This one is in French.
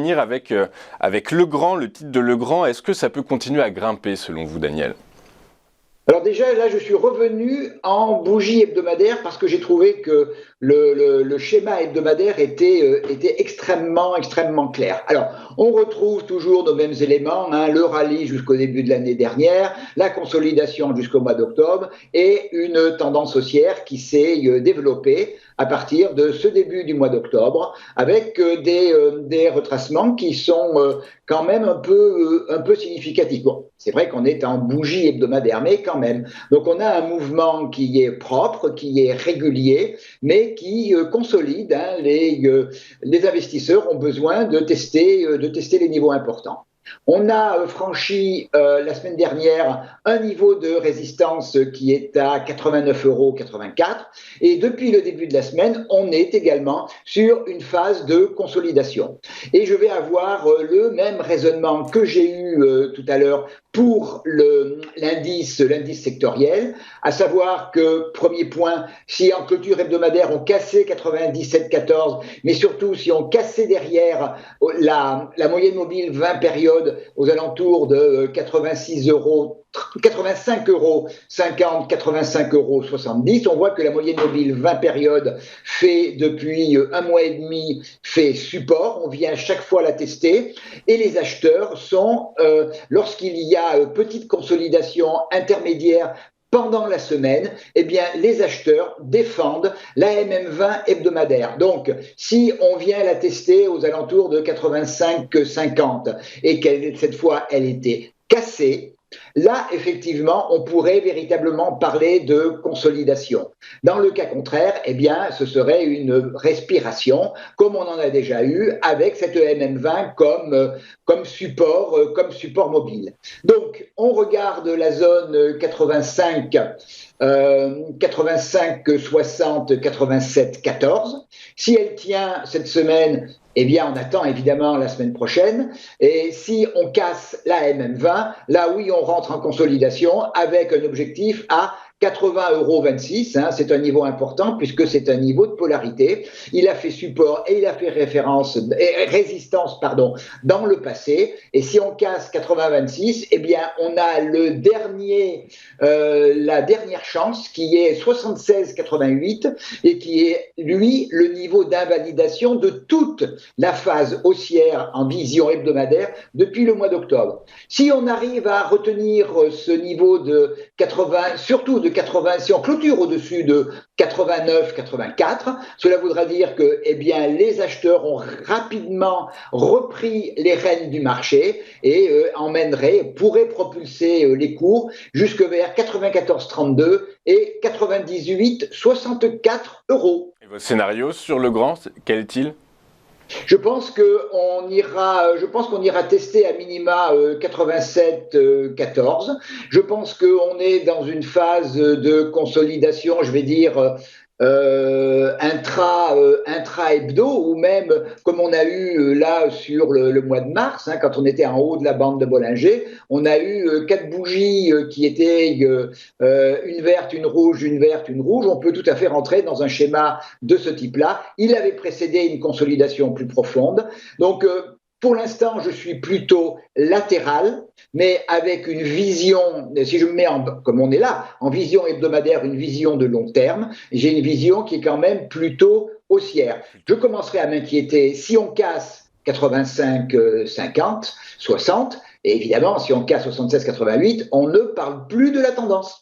finir avec Legrand, le titre de Legrand. Est-ce que ça peut continuer à grimper selon vous, Daniel? Alors déjà, là, je suis revenu en bougie hebdomadaire parce que j'ai trouvé que le schéma hebdomadaire était extrêmement clair. Alors, on retrouve toujours nos mêmes éléments, hein, le rallye jusqu'au début de l'année dernière, la consolidation jusqu'au mois d'octobre et une tendance haussière qui s'est développée à partir de ce début du mois d'octobre avec des retracements qui sont quand même un peu significatifs. Bon, c'est vrai qu'on est en bougie hebdomadaire, mais quand même. Donc on a un mouvement qui est propre, qui est régulier, mais qui consolide. Hein, les investisseurs ont besoin de tester les niveaux importants. On a franchi la semaine dernière un niveau de résistance qui est à 89,84 € et depuis le début de la semaine, on est également sur une phase de consolidation. Et je vais avoir le même raisonnement que j'ai eu tout à l'heure pour l'indice sectoriel, à savoir que, premier point, si en clôture hebdomadaire on cassait 97,14, mais surtout si on cassait derrière la moyenne mobile 20 périodes aux alentours de 85 euros, 50, 85 euros 70. On voit que la moyenne mobile 20 périodes fait depuis un mois et demi fait support. On vient chaque fois la tester et les acheteurs sont, lorsqu'il y a petite consolidation intermédiaire pendant la semaine, eh bien, les acheteurs défendent la MM20 hebdomadaire. Donc, si on vient la tester aux alentours de 85,50 et qu'elle, cette fois, elle était cassée, là, effectivement, on pourrait véritablement parler de consolidation. Dans le cas contraire, eh bien, ce serait une respiration, comme on en a déjà eu avec cette MM20 comme support mobile. Donc, on regarde la zone 85, 60, 87, 14. Si elle tient cette semaine, eh bien, on attend évidemment la semaine prochaine. Et si on casse la MM20, là oui, on rentre en consolidation avec un objectif à 80,26 €, hein, c'est un niveau important puisque c'est un niveau de polarité. Il a fait support et il a fait résistance dans le passé. Et si on casse 80,26, eh bien, on a la dernière chance qui est 76,88 et qui est, lui, le niveau d'invalidation de toute la phase haussière en vision hebdomadaire depuis le mois d'octobre. Si on arrive à retenir ce niveau de 80, surtout de 80, si on clôture au-dessus de 89, 84, cela voudra dire que, eh bien, les acheteurs ont rapidement repris les rênes du marché et pourraient propulser les cours jusque vers 94,32 et 98,64 €. Et votre scénario sur Legrand, quel est-il? Je pense qu'on ira tester à minima 87,14. Je pense qu'on est dans une phase de consolidation, je vais dire intra-hebdo, ou même comme on a eu là sur le mois de mars, hein, quand on était en haut de la bande de Bollinger, on a eu 4 bougies qui étaient une verte, une rouge, une verte, une rouge. On peut tout à fait rentrer dans un schéma de ce type-là. Il avait précédé une consolidation plus profonde. Donc, pour l'instant, je suis plutôt latéral, mais avec une vision, si je me mets comme on est là, en vision hebdomadaire, une vision de long terme, j'ai une vision qui est quand même plutôt haussière. Je commencerai à m'inquiéter si on casse 85, 50, 60, et évidemment, si on casse 76, 88, on ne parle plus de la tendance.